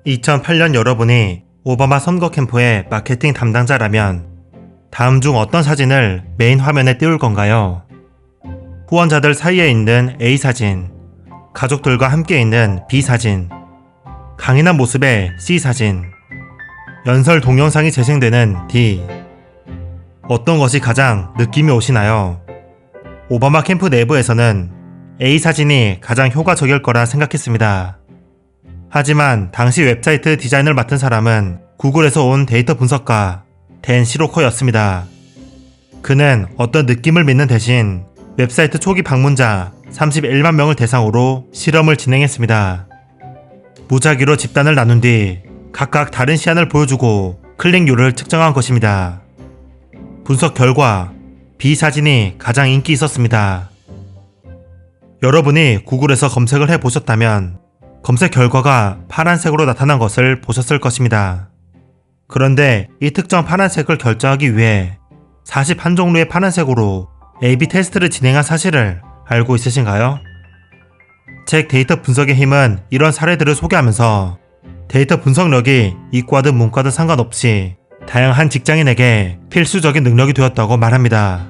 2008년 여러분이 오바마 선거 캠프의 마케팅 담당자라면 다음 중 어떤 사진을 메인 화면에 띄울 건가요? 후원자들 사이에 있는 A 사진, 가족들과 함께 있는 B 사진, 강인한 모습의 C 사진, 연설 동영상이 재생되는 D. 어떤 것이 가장 느낌이 오시나요? 오바마 캠프 내부에서는 A 사진이 가장 효과적일 거라 생각했습니다. 하지만 당시 웹사이트 디자인을 맡은 사람은 구글에서 온 데이터 분석가 댄 시로커였습니다. 그는 어떤 느낌을 믿는 대신 웹사이트 초기 방문자 31만 명을 대상으로 실험을 진행했습니다. 무작위로 집단을 나눈 뒤 각각 다른 시안을 보여주고 클릭률을 측정한 것입니다. 분석 결과 B 사진이 가장 인기 있었습니다. 여러분이 구글에서 검색을 해보셨다면 검색 결과가 파란색으로 나타난 것을 보셨을 것입니다. 그런데 이 특정 파란색을 결정하기 위해 41종류의 파란색으로 A/B 테스트를 진행한 사실을 알고 있으신가요? 책 데이터 분석의 힘은 이런 사례들을 소개하면서 데이터 분석력이 이과든 문과든 상관없이 다양한 직장인에게 필수적인 능력이 되었다고 말합니다.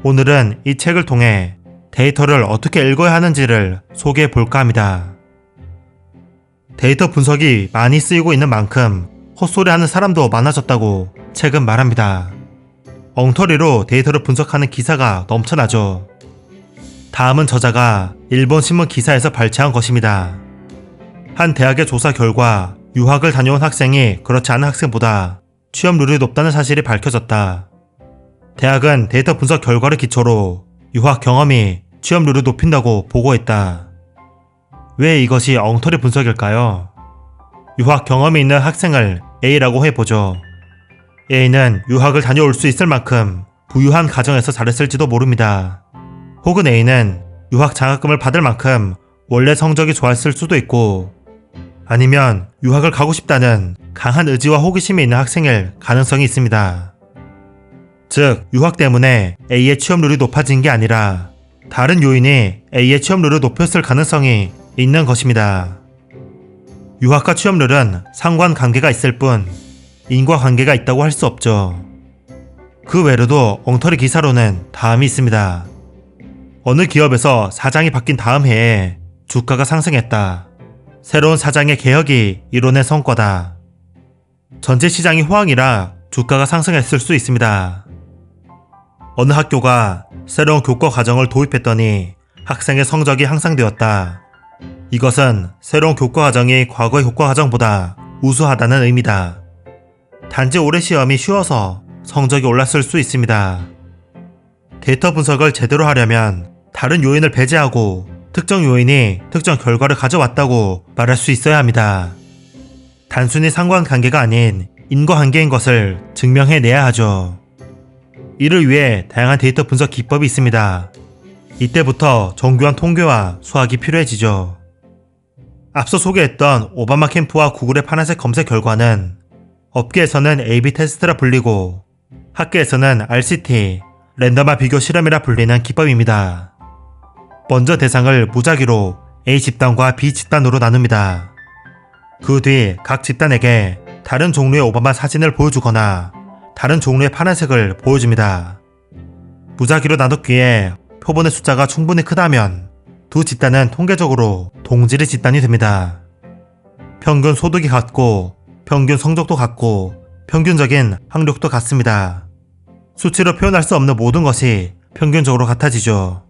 오늘은 이 책을 통해 데이터를 어떻게 읽어야 하는지를 소개해 볼까 합니다. 데이터 분석이 많이 쓰이고 있는 만큼 헛소리하는 사람도 많아졌다고 책은 말합니다. 엉터리로 데이터를 분석하는 기사가 넘쳐나죠. 다음은 저자가 일본 신문 기사에서 발췌한 것입니다. 한 대학의 조사 결과 유학을 다녀온 학생이 그렇지 않은 학생보다 취업률이 높다는 사실이 밝혀졌다. 대학은 데이터 분석 결과를 기초로 유학 경험이 취업률을 높인다고 보고했다. 왜 이것이 엉터리 분석일까요? 유학 경험이 있는 학생을 A라고 해보죠. A는 유학을 다녀올 수 있을 만큼 부유한 가정에서 자랐을지도 모릅니다. 혹은 A는 유학 장학금을 받을 만큼 원래 성적이 좋았을 수도 있고, 아니면 유학을 가고 싶다는 강한 의지와 호기심이 있는 학생일 가능성이 있습니다. 즉, 유학 때문에 A의 취업률이 높아진 게 아니라 다른 요인이 A의 취업률을 높였을 가능성이 있는 것입니다. 유학과 취업률은 상관관계가 있을 뿐 인과관계가 있다고 할 수 없죠. 그 외로도 엉터리 기사로는 다음이 있습니다. 어느 기업에서 사장이 바뀐 다음 해에 주가가 상승했다. 새로운 사장의 개혁이 이뤄낸 성과다. 전체 시장이 호황이라 주가가 상승했을 수 있습니다. 어느 학교가 새로운 교과 과정을 도입했더니 학생의 성적이 향상되었다. 이것은 새로운 교과 과정이 과거의 교과 과정보다 우수하다는 의미다. 단지 올해 시험이 쉬워서 성적이 올랐을 수 있습니다. 데이터 분석을 제대로 하려면 다른 요인을 배제하고 특정 요인이 특정 결과를 가져왔다고 말할 수 있어야 합니다. 단순히 상관관계가 아닌 인과관계인 것을 증명해내야 하죠. 이를 위해 다양한 데이터 분석 기법이 있습니다. 이때부터 정교한 통계와 수학이 필요해지죠. 앞서 소개했던 오바마 캠프와 구글의 파란색 검색 결과는 업계에서는 A/B 테스트라 불리고 학계에서는 RCT, 랜덤화 비교 실험이라 불리는 기법입니다. 먼저 대상을 무작위로 A 집단과 B 집단으로 나눕니다. 그 뒤 각 집단에게 다른 종류의 오바마 사진을 보여주거나 다른 종류의 파란색을 보여줍니다. 무작위로 나눴기에 표본의 숫자가 충분히 크다면 두 집단은 통계적으로 동질의 집단이 됩니다. 평균 소득이 같고 평균 성적도 같고 평균적인 학력도 같습니다. 수치로 표현할 수 없는 모든 것이 평균적으로 같아지죠.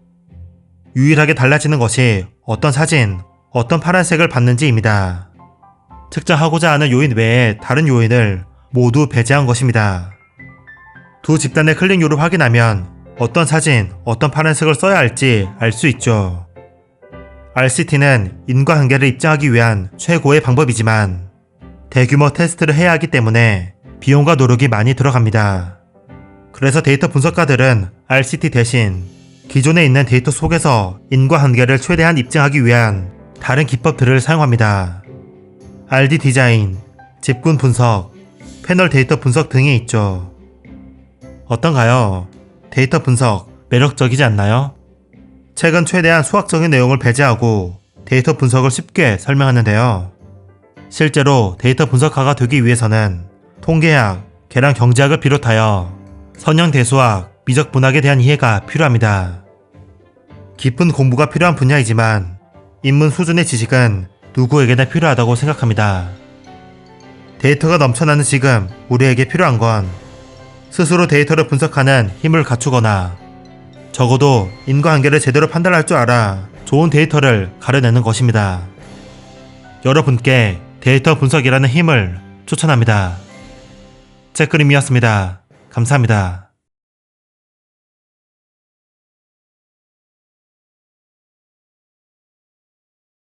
유일하게 달라지는 것이 어떤 사진, 어떤 파란색을 받는지입니다. 측정하고자 하는 요인 외에 다른 요인을 모두 배제한 것입니다. 두 집단의 클릭률을 확인하면 어떤 사진, 어떤 파란색을 써야 할지 알 수 있죠. RCT는 인과관계를 입증하기 위한 최고의 방법이지만 대규모 테스트를 해야 하기 때문에 비용과 노력이 많이 들어갑니다. 그래서 데이터 분석가들은 RCT 대신 기존에 있는 데이터 속에서 인과관계를 최대한 입증하기 위한 다른 기법들을 사용합니다. RD 디자인, 집군 분석, 패널 데이터 분석 등이 있죠. 어떤가요? 데이터 분석 매력적이지 않나요? 책은 최대한 수학적인 내용을 배제하고 데이터 분석을 쉽게 설명하는데요. 실제로 데이터 분석가가 되기 위해서는 통계학, 계량 경제학을 비롯하여 선형대수학, 미적분학에 대한 이해가 필요합니다. 깊은 공부가 필요한 분야이지만 입문 수준의 지식은 누구에게나 필요하다고 생각합니다. 데이터가 넘쳐나는 지금 우리에게 필요한 건 스스로 데이터를 분석하는 힘을 갖추거나 적어도 인과관계를 제대로 판단할 줄 알아 좋은 데이터를 가려내는 것입니다. 여러분께 데이터 분석이라는 힘을 추천합니다. 잭그림이었습니다. 감사합니다.